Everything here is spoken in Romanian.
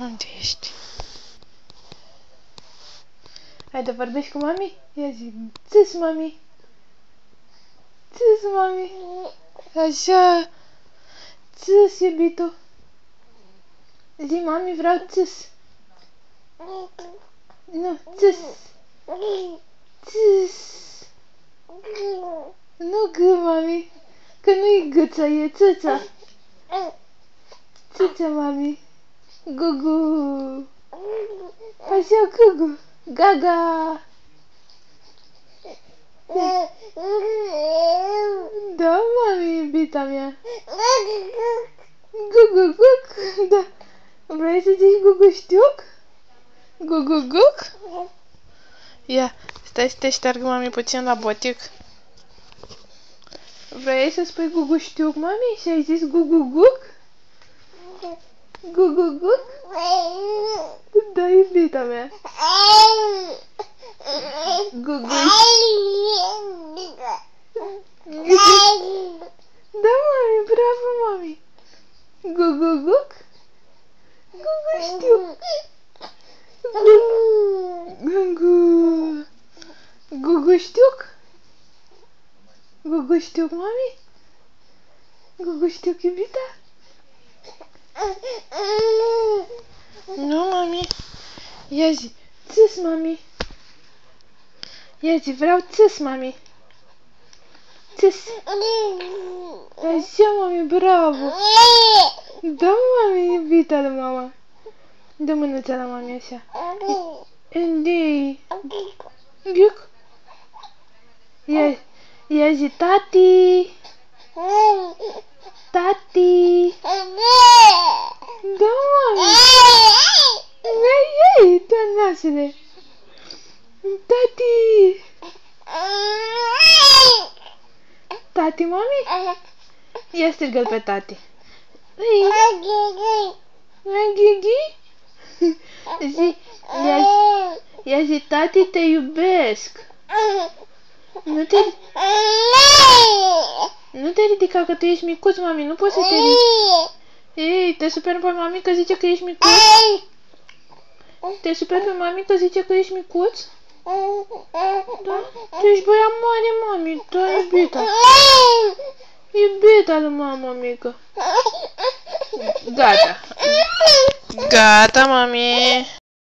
Unde ești? Haide, vorbești cu mami? Ia zi, țâs, mami. Țâs, mami. Așa. Țâs, iubito. Zi, mami, vreau țâs. Nu, țâs. Țâs. Nu gâ, mami. Că nu-i gâța, e țâța. Țâța, mami. Gugu. Așa, gugu. Gaga. Da, mami, iubita mea. Gugu-guc. Da. Vrei să zici gugu-știuc? Gugu-guc? Ia, stai să te șteargă mami puțin la botic. Vrei să spui gugu-știuc, mami? Și ai zis gugu-guc? Gugu-guc? Da, iubita mea. Da, mami, bravo, mami. Gugu-guc? Gugu-știuc. Gugu. Gugu-știuc? Gugu-știuc, mami? Gugu-știuc, iubita? Nu, mami. Ia zi, țâs, mami. Ia zi, vreau țâs, mami. Țâs. Așa, mami, bravo. Da, mami, iubita de mama. Dă mânuța la mami, așa. Unde-i? Ghiuc. Ia zi, tati. Tati. Da, mami. Ei, tu nasule. Tati. Tati, mami? Ia strigă-l pe tati. Ghighi? Ia zi, tati, te iubesc. Nu te ridica că tu ești micuț, mami, nu poți să te ridici. Ei, te super pe mami că zice că ești micuț? Te super pe mami că zice că ești micuț? Da? Tu ești băiat mare, mami, da, iubita. Iubita lui mama mică. Gata. Gata, mami.